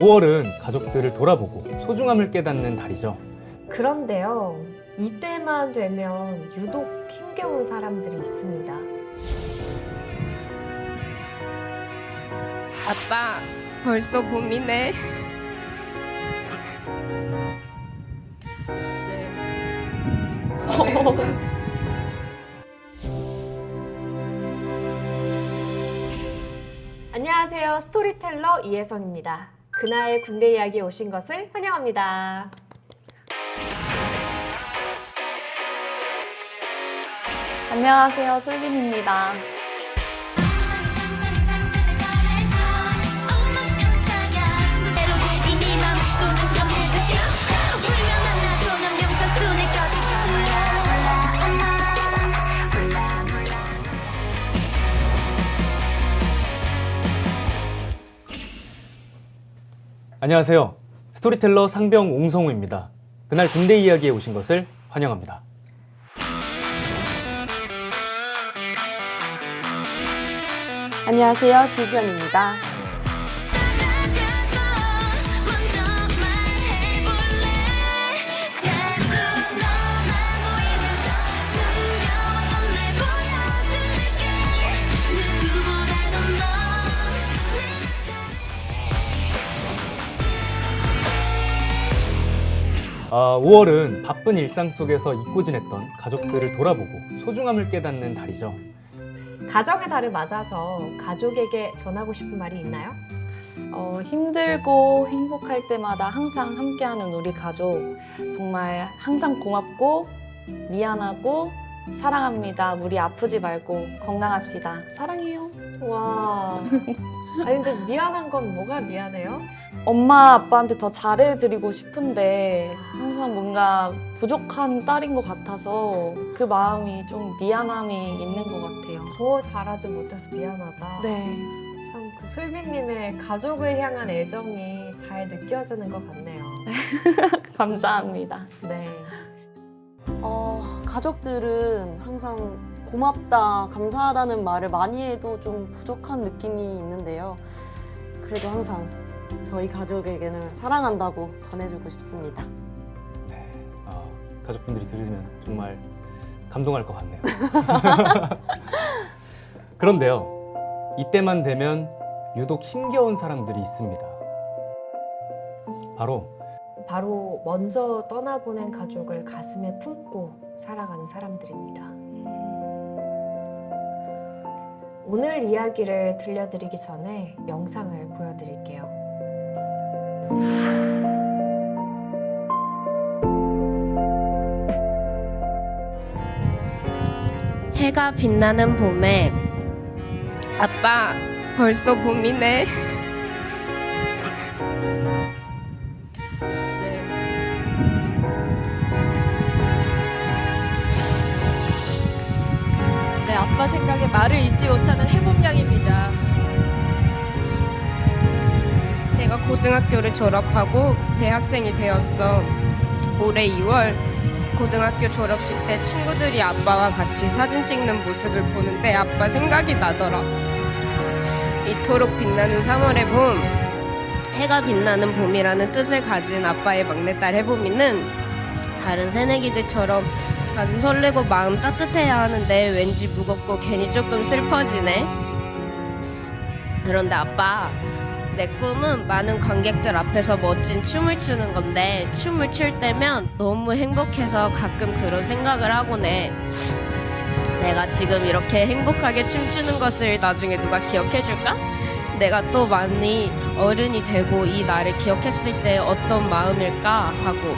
5월은 가족들을 돌아보고 소중함을 깨닫는 달이죠. 그런데요, 이때만 되면 유독 힘겨운 사람들이 있습니다. 아빠, 벌써 봄이네. 안녕하세요. 스토리텔러 이혜선입니다. 그날 군대 이야기에 오신 것을 환영합니다. 안녕하세요, 솔빈입니다. 안녕하세요. 스토리텔러 상병 옹성우입니다. 그날 군대 이야기에 오신 것을 환영합니다. 안녕하세요, 지수연입니다. 아, 5월은 바쁜 일상 속에서 잊고 지냈던 가족들을 돌아보고 소중함을 깨닫는 달이죠. 가정의 달을 맞아서 가족에게 전하고 싶은 말이 있나요? 힘들고 행복할 때마다 항상 함께하는 우리 가족, 정말 항상 고맙고 미안하고 사랑합니다. 우리 아프지 말고 건강합시다. 사랑해요. 와. 아니 근데 미안한 건 뭐가 미안해요? 엄마 아빠한테 더 잘해드리고 싶은데 항상 뭔가 부족한 딸인 것 같아서 그 마음이 좀 미안함이 있는 것 같아요. 더 잘하지 못해서 미안하다. 네. 참 그 솔비님의 가족을 향한 애정이 잘 느껴지는 것 같네요. 감사합니다. 네. 가족들은 항상 고맙다, 감사하다는 말을 많이 해도 좀 부족한 느낌이 있는데요. 그래도 항상 저희 가족에게는 사랑한다고 전해주고 싶습니다. 네, 가족분들이 들으면 정말 감동할 것 같네요. 그런데요, 이때만 되면 유독 힘겨운 사람들이 있습니다. 바로 먼저 떠나보낸 가족을 가슴에 품고 살아가는 사람들입니다. 오늘 이야기를 들려드리기 전에 영상을 보여드릴게요. 해가 빛나는 봄에 아빠, 벌써 봄이네. 네, 아빠 생각에 말을 잊지 못하는 해봄양입니다. 내가 고등학교를 졸업하고 대학생이 되었어. 올해 2월 고등학교 졸업식 때 친구들이 아빠와 같이 사진 찍는 모습을 보는데 아빠 생각이 나더라. 이토록 빛나는 3월의 봄, 해가 빛나는 봄이라는 뜻을 가진 아빠의 막내딸 해봄이는 다른 새내기들처럼 가슴 설레고 마음 따뜻해야 하는데 왠지 무겁고 괜히 조금 슬퍼지네. 그런데 아빠, 내 꿈은 많은 관객들 앞에서 멋진 춤을 추는 건데 춤을 출 때면 너무 행복해서 가끔 그런 생각을 하곤 해. 내가 지금 이렇게 행복하게 춤추는 것을 나중에 누가 기억해 줄까? 내가 또 많이 어른이 되고 이 나를 기억했을 때 어떤 마음일까 하고.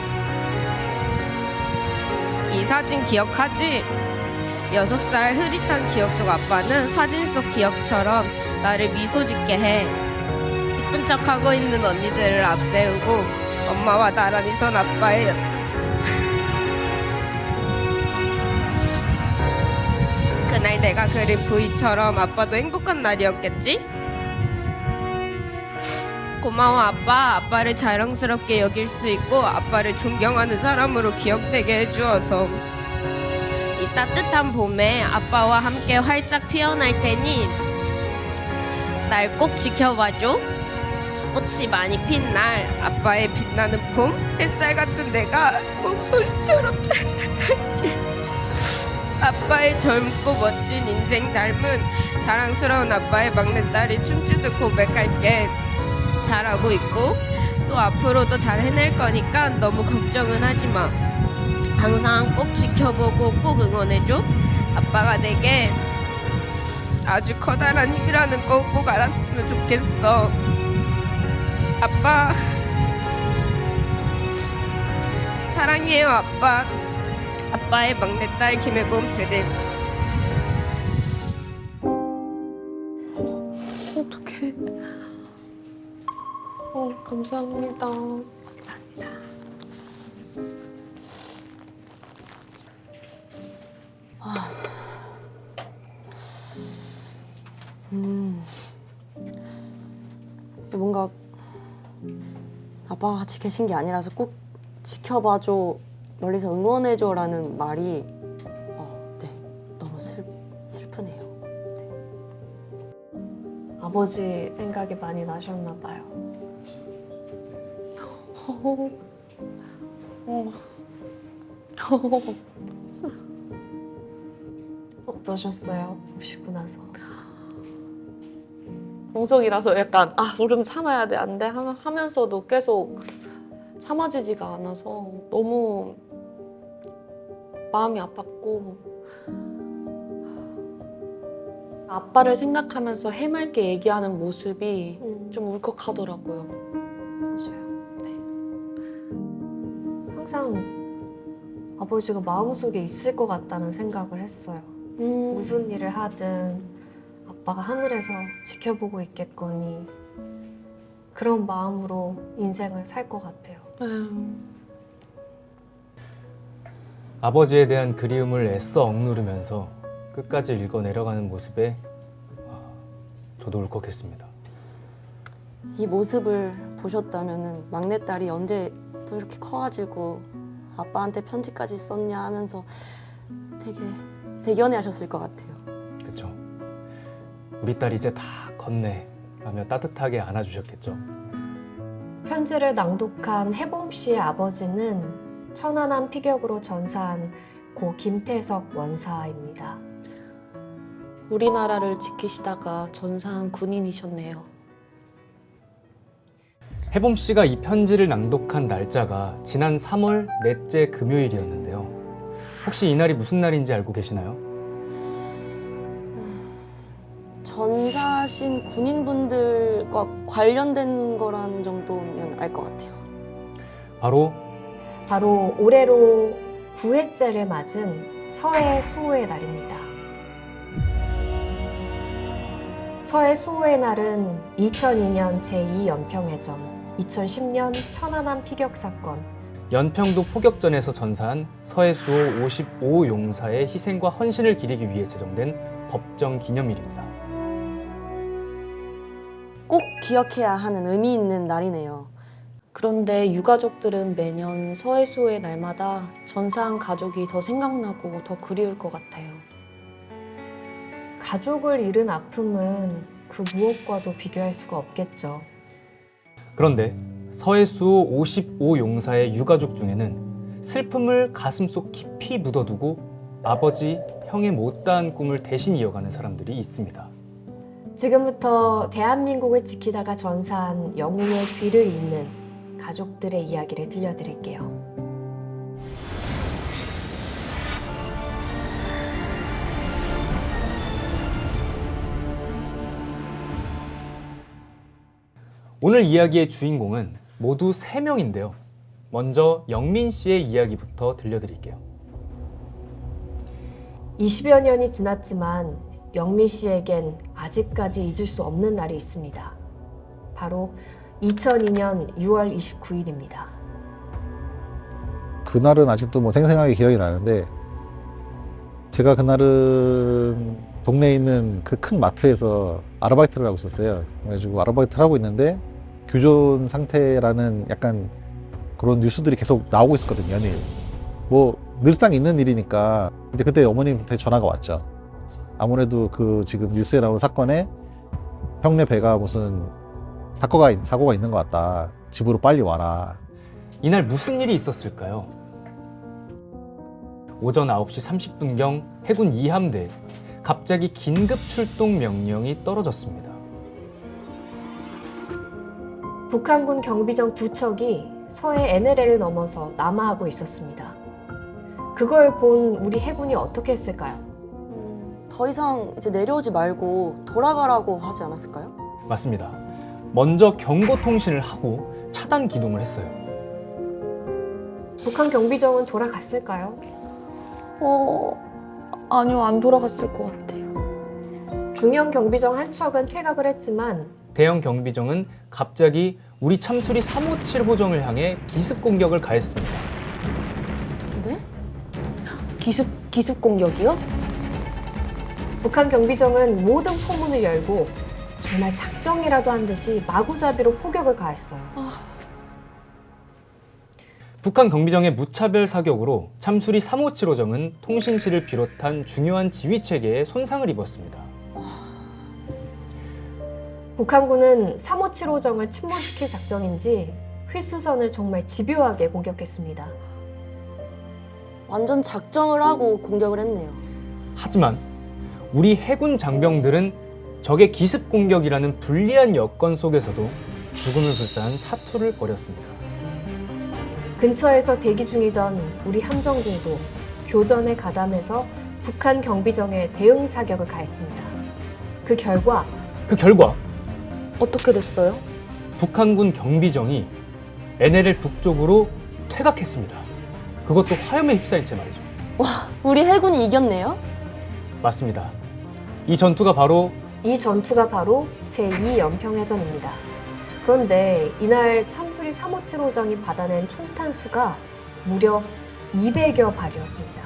이 사진 기억하지? 6살 흐릿한 기억 속 아빠는 사진 속 기억처럼 나를 미소 짓게 해. 이쁜 척하고 있는 언니들을 앞세우고 엄마와 나란히 선 아빠의 옆. 그날 내가 그린 V처럼 아빠도 행복한 날이었겠지? 고마워 아빠. 아빠를 자랑스럽게 여길 수 있고 아빠를 존경하는 사람으로 기억되게 해주어서. 이 따뜻한 봄에 아빠와 함께 활짝 피어날 테니 날 꼭 지켜봐줘. 꽃이 많이 핀 날 아빠의 빛나는 봄 햇살 같은 내가 목소리처럼 찾아갈게. 아빠의 젊고 멋진 인생 닮은 자랑스러운 아빠의 막내딸이 춤추듯 고백할게. 잘하고 있고 또 앞으로도 잘 해낼 거니까 너무 걱정은 하지 마. 항상 꼭 지켜보고 꼭 응원해줘. 아빠가 내게 아주 커다란 힘이라는 거 꼭 알았으면 좋겠어. 아빠 사랑해요. 아빠. 아빠의 막내딸 김혜범 드림. 어떡해. 감사합니다. 감사합니다. 뭔가 아빠가 같이 계신 게 아니라서 꼭 지켜봐줘, 멀리서 응원해줘라는 말이 네, 너무 슬프네요. 아버지 생각이 많이 나셨나 봐요. 어떠셨어요? 보시고 나서. 방송이라서 약간 울음 참아야 돼, 안 돼 하면서도 계속 참아지지가 않아서 너무 마음이 아팠고, 아빠를 생각하면서 해맑게 얘기하는 모습이 좀 울컥하더라고요. 맞아요. 네. 항상 아버지가 마음속에 있을 것 같다는 생각을 했어요. 무슨 일을 하든 아빠가 하늘에서 지켜보고 있겠거니 그런 마음으로 인생을 살 것 같아요. 아버지에 대한 그리움을 애써 억누르면서 끝까지 읽어 내려가는 모습에 저도 울컥했습니다. 이 모습을 보셨다면은 막내딸이 언제 또 이렇게 커가지고 아빠한테 편지까지 썼냐 하면서 되게 대견해하셨을 것 같아요. 그렇죠. 우리 딸 이제 다 컸네 라며 따뜻하게 안아주셨겠죠. 편지를 낭독한 해봄 씨의 아버지는 천안함 피격으로 전사한 고 김태석 원사입니다. 우리나라를 지키시다가 전사한 군인이셨네요. 해봄 씨가 이 편지를 낭독한 날짜가 지난 3월 넷째 금요일이었는데요. 혹시 이 날이 무슨 날인지 알고 계시나요? 전사하신 군인분들과 관련된 거라는 정도는 알 것 같아요. 바로 올해로 9회째를 맞은 서해 수호의 날입니다. 서해 수호의 날은 2002년 제2연평해전, 2010년 천안함 피격 사건, 연평도 포격전에서 전사한 서해수호 55용사의 희생과 헌신을 기리기 위해 제정된 법정 기념일입니다. 꼭 기억해야 하는 의미 있는 날이네요. 그런데 유가족들은 매년 서해수호의 날마다 전사한 가족이 더 생각나고 더 그리울 것 같아요. 가족을 잃은 아픔은 그 무엇과도 비교할 수가 없겠죠. 그런데 서해수호 55용사의 유가족 중에는 슬픔을 가슴속 깊이 묻어두고 아버지, 형의 못다한 꿈을 대신 이어가는 사람들이 있습니다. 지금부터 대한민국을 지키다가 전사한 영웅의 뒤를 잇는 가족들의 이야기를 들려드릴게요. 오늘 이야기의 주인공은 모두 3명인데요. 먼저 영민 씨의 이야기부터 들려드릴게요. 20여 년이 지났지만 영민 씨에겐 아직까지 잊을 수 없는 날이 있습니다. 바로 2002년 6월 29일입니다. 그날은 아직도 뭐 생생하게 기억이 나는데, 제가 그날은 동네에 있는 그 큰 마트에서 아르바이트를 하고 있었어요. 그래가지고 아르바이트를 하고 있는데 교전 상태라는 약간 그런 뉴스들이 계속 나오고 있었거든요, 연일. 뭐 늘상 있는 일이니까 이제 그때 어머님한테 전화가 왔죠. 아무래도 그 지금 뉴스에 나온 사건에 형네 배가 무슨 사고가 있는 것 같다. 집으로 빨리 와라. 이날 무슨 일이 있었을까요? 오전 9시 30분경 해군 2함대에 갑자기 긴급 출동 명령이 떨어졌습니다. 북한군 경비정 2척이 서해 NLL을 넘어서 남하하고 있었습니다. 그걸 본 우리 해군이 어떻게 했을까요? 더 이상 이제 내려오지 말고 돌아가라고 하지 않았을까요? 맞습니다. 먼저 경고 통신을 하고 차단 기동을 했어요. 북한 경비정은 돌아갔을까요? 아니요, 안 돌아갔을 것 같아요. 중형 경비정 한 척은 퇴각을 했지만 대형 경비정은 갑자기 우리 참수리 357호정을 향해 기습 공격을 가했습니다. 네? 기습 공격이요? 북한 경비정은 모든 포문을 열고 정말 작정이라도 한 듯이 마구잡이로 포격을 가했어요. 북한 경비정의 무차별 사격으로 참수리 357호정은 통신실을 비롯한 중요한 지휘 체계에 손상을 입었습니다. 북한군은 357호정을 침몰시킬 작전인지 휘수선을 정말 집요하게 공격했습니다. 완전 작정을 하고 공격을 했네요. 하지만 우리 해군 장병들은 적의 기습 공격이라는 불리한 여건 속에서도 죽음을 불사한 사투를 벌였습니다. 근처에서 대기 중이던 우리 함정들도 교전에 가담해서 북한 경비정에 대응 사격을 가했습니다. 그 결과 어떻게 됐어요? 북한군 경비정이 NLL 북쪽으로 퇴각했습니다. 그것도 화염에 휩싸인 채 말이죠. 우리 해군이 이겼네요. 맞습니다. 이 전투가 바로 제2연평해전입니다. 그런데 이날 참수리 357호정이 받아낸 총탄 수가 무려 200여 발이었습니다.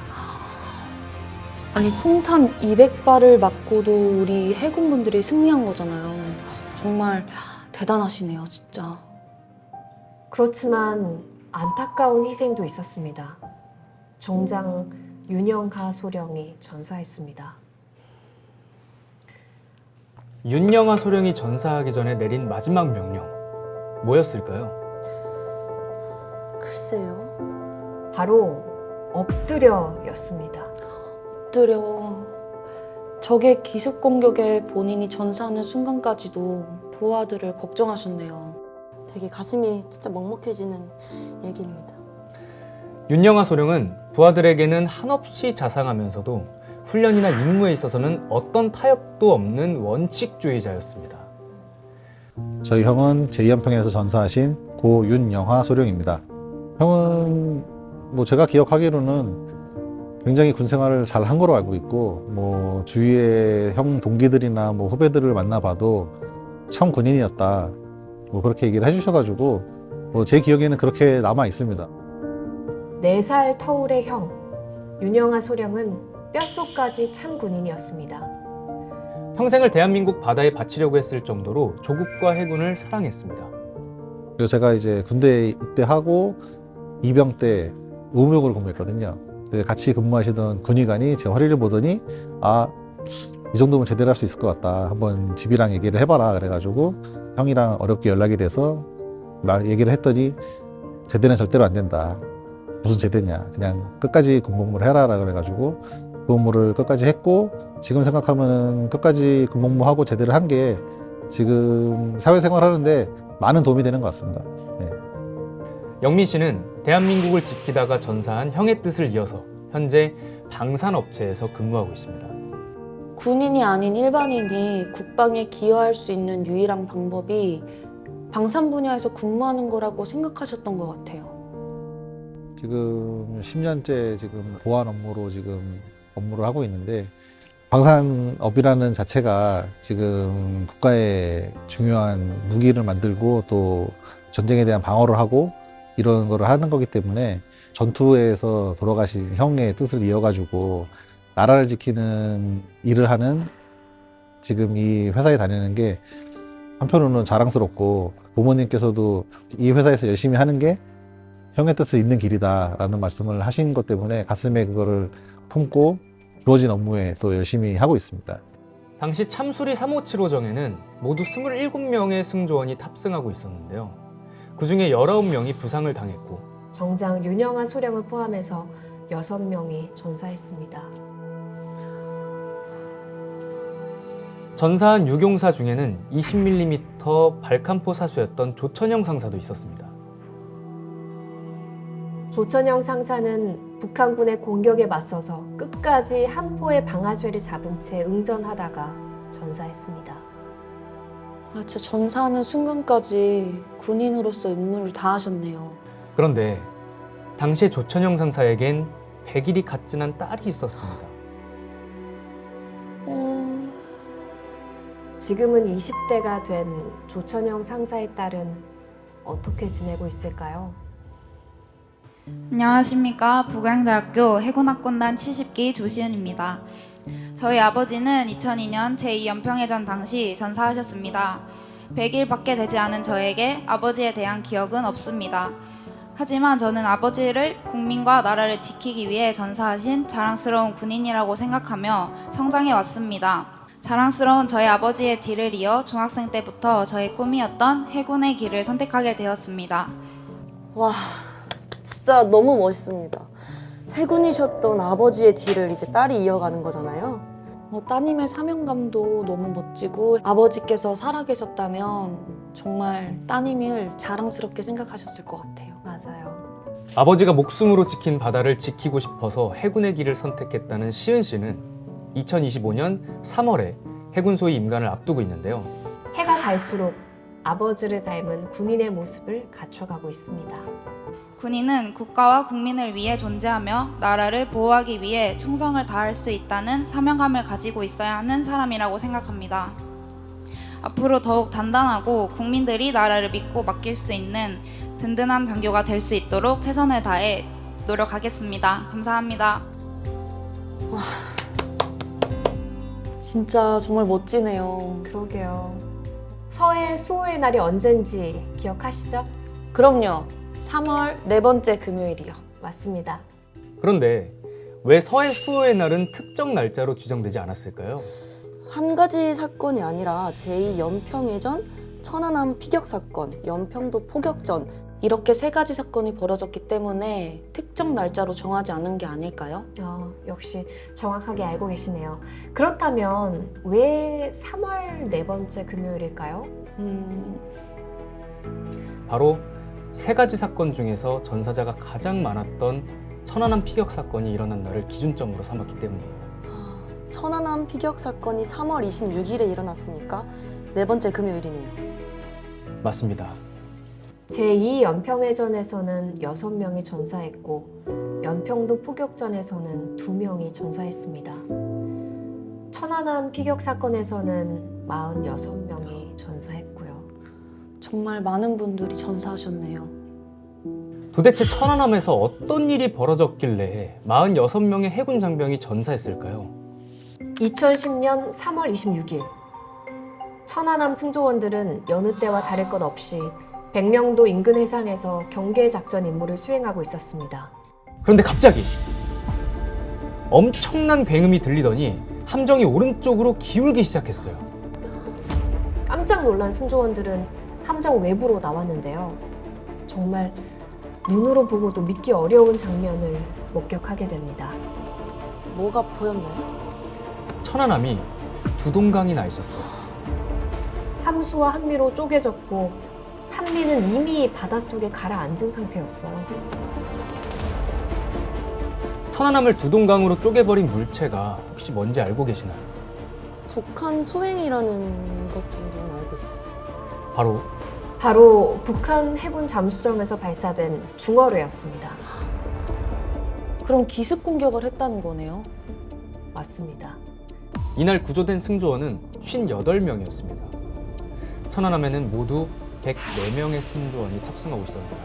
아니, 총탄 200발을 맞고도 우리 해군분들이 승리한 거잖아요. 정말 대단하시네요, 진짜. 그렇지만 안타까운 희생도 있었습니다. 정장 윤영하 소령이 전사했습니다. 윤영하 소령이 전사하기 전에 내린 마지막 명령 뭐였을까요? 글쎄요. 바로 엎드려였습니다. 엎드려. 적의 기습 공격에 본인이 전사하는 순간까지도 부하들을 걱정하셨네요. 되게 가슴이 진짜 먹먹해지는 얘기입니다. 윤영하 소령은 부하들에게는 한없이 자상하면서도 훈련이나 임무에 있어서는 어떤 타협도 없는 원칙주의자였습니다. 저희 형은 제2연평에서 전사하신 고 윤영하 소령입니다. 형은 뭐 제가 기억하기로는 굉장히 군 생활을 잘 한 거로 알고 있고, 뭐 주위의 형 동기들이나 뭐 후배들을 만나봐도 참 군인이었다, 뭐 그렇게 얘기를 해주셔가지고 뭐 제 기억에는 그렇게 남아 있습니다. 4살 터울의 형 윤영하 소령은 뼛속까지 참 군인이었습니다. 평생을 대한민국 바다에 바치려고 했을 정도로 조국과 해군을 사랑했습니다. 그래서 제가 이제 군대 입대하고 이병 때 우묘국을 근무했거든요. 근데 같이 근무하시던 군의관이 제 허리를 보더니 이 정도면 제대로 할 수 있을 것 같다, 한번 집이랑 얘기를 해봐라 그래가지고 형이랑 어렵게 연락이 돼서 얘기를 했더니 제대는 절대로 안 된다. 무슨 제대냐, 그냥 끝까지 군복무를 해라 그래가지고 군복무를 끝까지 했고, 지금 생각하면은 끝까지 군복무하고 제대를 한 게 지금 사회생활 하는데 많은 도움이 되는 것 같습니다. 네. 영민 씨는 대한민국을 지키다가 전사한 형의 뜻을 이어서 현재 방산업체에서 근무하고 있습니다. 군인이 아닌 일반인이 국방에 기여할 수 있는 유일한 방법이 방산 분야에서 근무하는 거라고 생각하셨던 것 같아요. 지금 10년째 지금 보안 업무로 지금 업무를 하고 있는데, 방산업이라는 자체가 지금 국가의 중요한 무기를 만들고 또 전쟁에 대한 방어를 하고 이런 거를 하는 거기 때문에, 전투에서 돌아가신 형의 뜻을 이어가지고 나라를 지키는 일을 하는 지금 이 회사에 다니는 게 한편으로는 자랑스럽고, 부모님께서도 이 회사에서 열심히 하는 게 형의 뜻을 잇는 길이다라는 말씀을 하신 것 때문에 가슴에 그거를 품고 주어진 업무에 또 열심히 하고 있습니다. 당시 참수리 357호정에는 모두 27명의 승조원이 탑승하고 있었는데요. 그중에 19명이 부상을 당했고 정장 윤영아 소령을 포함해서 6명이 전사했습니다. 전사한 유경사 중에는 20mm 발칸포 사수였던 조천영 상사도 있었습니다. 조천영 상사는 북한군의 공격에 맞서서 끝까지 한 포의 방아쇠를 잡은 채 응전하다가 전사했습니다. 아, 진짜 전사하는 순간까지 군인으로서 임무를 다하셨네요. 그런데 당시에 조천영 상사에겐 100일이 갓 지난 딸이 있었습니다. 지금은 20대가 된 조천영 상사의 딸은 어떻게 지내고 있을까요? 안녕하십니까. 북양대학교 해군학군단 70기 조시은입니다. 저희 아버지는 2002년 제2연평해전 당시 전사하셨습니다. 100일밖에 되지 않은 저에게 아버지에 대한 기억은 없습니다. 하지만 저는 아버지를 국민과 나라를 지키기 위해 전사하신 자랑스러운 군인이라고 생각하며 성장해 왔습니다. 자랑스러운 저희 아버지의 뒤를 이어 중학생 때부터 저의 꿈이었던 해군의 길을 선택하게 되었습니다. 와, 진짜 너무 멋있습니다. 해군이셨던 아버지의 뒤를 이제 딸이 이어가는 거잖아요. 따님의 사명감도 너무 멋지고 아버지께서 살아계셨다면 정말 따님을 자랑스럽게 생각하셨을 것 같아요. 맞아요. 아버지가 목숨으로 지킨 바다를 지키고 싶어서 해군의 길을 선택했다는 시은 씨는 2025년 3월에 해군 소위 임관을 앞두고 있는데요. 해가 갈수록 아버지를 닮은 군인의 모습을 갖춰가고 있습니다. 군인은 국가와 국민을 위해 존재하며 나라를 보호하기 위해 충성을 다할 수 있다는 사명감을 가지고 있어야 하는 사람이라고 생각합니다. 앞으로 더욱 단단하고 국민들이 나라를 믿고 맡길 수 있는 든든한 장교가 될 수 있도록 최선을 다해 노력하겠습니다. 감사합니다. 진짜 정말 멋지네요. 그러게요. 서해 수호의 날이 언젠지 기억하시죠? 그럼요. 3월 네 번째 금요일이요. 맞습니다. 그런데 왜 서해 수호의 날은 특정 날짜로 지정되지 않았을까요? 한 가지 사건이 아니라 제2연평해전, 천안함 피격 사건, 연평도 포격전 이렇게 세 가지 사건이 벌어졌기 때문에 특정 날짜로 정하지 않은 게 아닐까요? 역시 정확하게 알고 계시네요. 그렇다면 왜 3월 네 번째 금요일일까요? 바로 세 가지 사건 중에서 전사자가 가장 많았던 천안함 피격 사건이 일어난 날을 기준점으로 삼았기 때문이에요. 천안함 피격 사건이 3월 26일에 일어났으니까 네 번째 금요일이네요. 맞습니다. 제2연평해전에서는 6명이 전사했고 연평도 포격전에서는 2명이 전사했습니다. 천안함 피격 사건에서는 46명이 전사했고요. 정말 많은 분들이 전사하셨네요. 도대체 천안함에서 어떤 일이 벌어졌길래 46명의 해군 장병이 전사했을까요? 2010년 3월 26일 천안함 승조원들은 여느 때와 다를 것 없이 백령도 인근 해상에서 경계 작전 임무를 수행하고 있었습니다. 그런데 갑자기 엄청난 굉음이 들리더니 함정이 오른쪽으로 기울기 시작했어요. 깜짝 놀란 승조원들은 함정 외부로 나왔는데요. 정말 눈으로 보고도 믿기 어려운 장면을 목격하게 됩니다. 뭐가 보였나요? 천안함이 두 동강이 나 있었어요. 함수와 함미로 쪼개졌고 함미는 이미 바닷속에 가라앉은 상태였어요. 천안함을 두 동강으로 쪼개버린 물체가 혹시 뭔지 알고 계시나요? 북한 소행이라는 것 정도는 알고 있어요. 바로 북한 해군 잠수정에서 발사된 중어뢰였습니다. 그럼 기습 공격을 했다는 거네요. 맞습니다. 이날 구조된 승조원은 58명이었습니다. 천안함에는 모두 104명의 승조원이 탑승하고 있었는데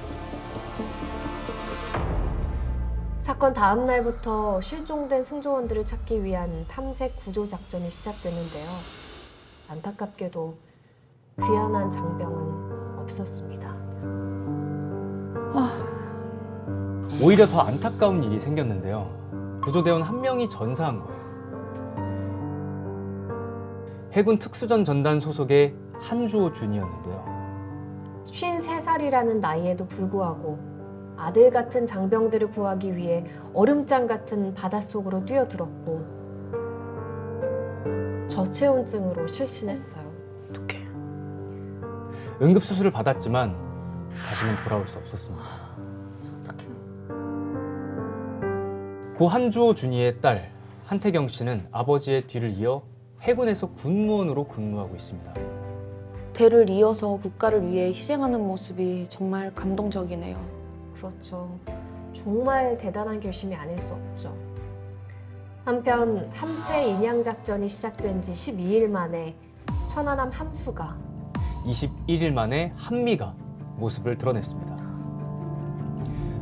사건 다음 날부터 실종된 승조원들을 찾기 위한 탐색 구조 작전이 시작되는데요. 안타깝게도 귀환한 장병은 없었습니다. 오히려 더 안타까운 일이 생겼는데요. 구조대원 한 명이 전사한 거예요. 해군 특수전 전단 소속의 한주호 준이었는데요. 53살이라는 나이에도 불구하고 아들 같은 장병들을 구하기 위해 얼음장 같은 바닷속으로 뛰어들었고 저체온증으로 실신했어요. 어떡해. 응급수술을 받았지만 다시는 돌아올 수 없었습니다. 어떡해. 고 한주호 준이의 딸 한태경 씨는 아버지의 뒤를 이어 해군에서 군무원으로 근무하고 있습니다. 대를 이어서 국가를 위해 희생하는 모습이 정말 감동적이네요. 그렇죠. 정말 대단한 결심이 아닐 수 없죠. 한편 함체 인양 작전이 시작된 지 12일 만에 천안함 함수가 21일 만에 한미가 모습을 드러냈습니다.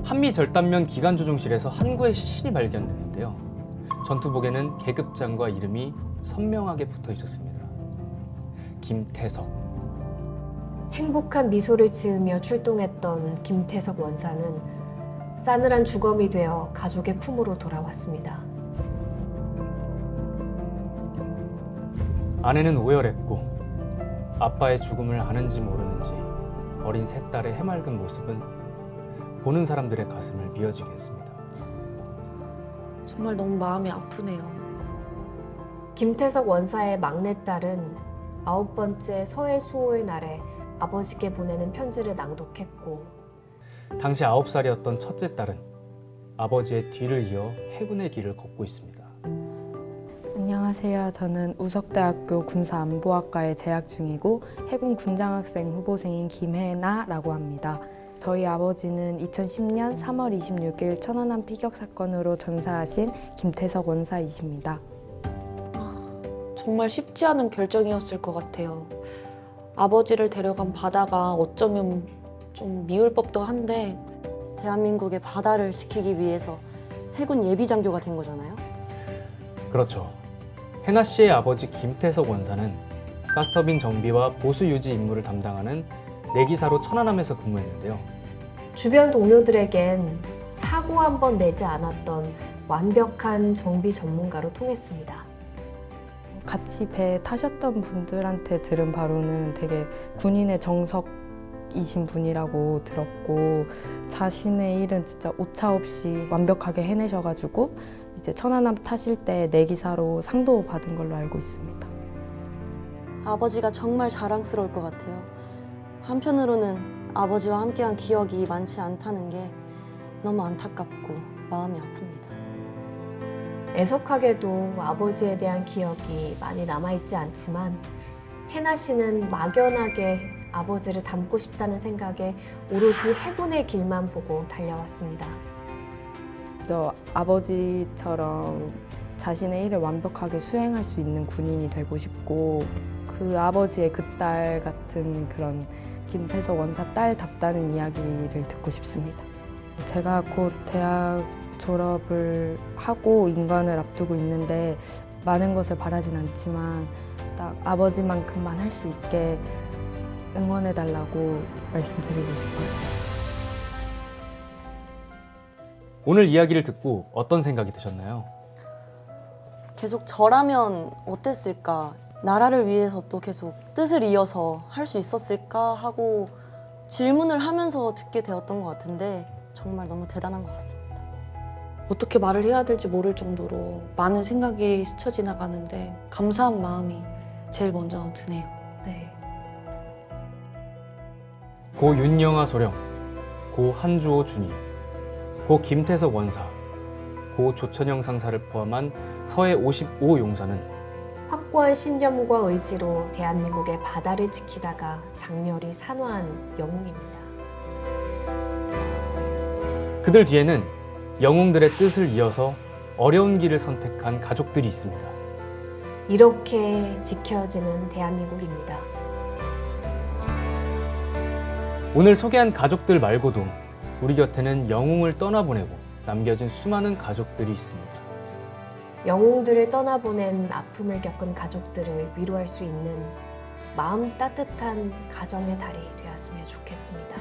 한미 절단면 기관조종실에서 항구의 시신이 발견됐는데요. 전투복에는 계급장과 이름이 선명하게 붙어 있었습니다. 김태석. 행복한 미소를 지으며 출동했던 김태석 원사는 싸늘한 주검이 되어 가족의 품으로 돌아왔습니다. 아내는 오열했고 아빠의 죽음을 아는지 모르는지 어린 세 딸의 해맑은 모습은 보는 사람들의 가슴을 미어지게 했습니다. 정말 너무 마음이 아프네요. 김태석 원사의 막내딸은 9번째 서해 수호의 날에 아버지께 보내는 편지를 낭독했고 당시 9살이었던 첫째 딸은 아버지의 뒤를 이어 해군의 길을 걷고 있습니다. 안녕하세요. 저는 우석대학교 군사안보학과에 재학 중이고 해군 군장학생 후보생인 김혜나라고 합니다. 저희 아버지는 2010년 3월 26일 천안함 피격 사건으로 전사하신 김태석 원사이십니다. 정말 쉽지 않은 결정이었을 것 같아요. 아버지를 데려간 바다가 어쩌면 좀 미울 법도 한데 대한민국의 바다를 지키기 위해서 해군 예비장교가 된 거잖아요. 그렇죠. 해나 씨의 아버지 김태석 원사는 가스터빈 정비와 보수 유지 임무를 담당하는 내기사로 천안함에서 근무했는데요. 주변 동료들에겐 사고 한 번 내지 않았던 완벽한 정비 전문가로 통했습니다. 같이 배 타셨던 분들한테 들은 바로는 되게 군인의 정석이신 분이라고 들었고 자신의 일은 진짜 오차없이 완벽하게 해내셔가지고 이제 천안함 타실 때 내기사로 상도 받은 걸로 알고 있습니다. 아버지가 정말 자랑스러울 것 같아요. 한편으로는 아버지와 함께한 기억이 많지 않다는 게 너무 안타깝고 마음이 아픕니다. 애석하게도 아버지에 대한 기억이 많이 남아있지 않지만 해나 씨는 막연하게 아버지를 닮고 싶다는 생각에 오로지 해군의 길만 보고 달려왔습니다. 저 아버지처럼 자신의 일을 완벽하게 수행할 수 있는 군인이 되고 싶고 그 아버지의 그 딸 같은 그런 김태석 원사 딸답다는 이야기를 듣고 싶습니다. 제가 곧 대학 졸업을 하고 인관을 앞두고 있는데 많은 것을 바라진 않지만 딱 아버지만큼만 할 수 있게 응원해달라고 말씀드리고 싶어요. 오늘 이야기를 듣고 어떤 생각이 드셨나요? 계속 저라면 어땠을까? 나라를 위해서 또 계속 뜻을 이어서 할 수 있었을까 하고 질문을 하면서 듣게 되었던 것 같은데 정말 너무 대단한 것 같습니다. 어떻게 말을 해야 될지 모를 정도로 많은 생각이 스쳐 지나가는데 감사한 마음이 제일 먼저 드네요. 네. 고 윤영아 소령, 고 한주호 준이, 고 김태석 원사, 고 조천영 상사를 포함한 서해 55 용사는 확고한 신념과 의지로 대한민국의 바다를 지키다가 장렬히 산화한 영웅입니다. 그들 뒤에는 영웅들의 뜻을 이어서 어려운 길을 선택한 가족들이 있습니다. 이렇게 지켜지는 대한민국입니다. 오늘 소개한 가족들 말고도 우리 곁에는 영웅을 떠나보내고 남겨진 수많은 가족들이 있습니다. 영웅들을 떠나보낸 아픔을 겪은 가족들을 위로할 수 있는 마음 따뜻한 가정의 달이 되었으면 좋겠습니다.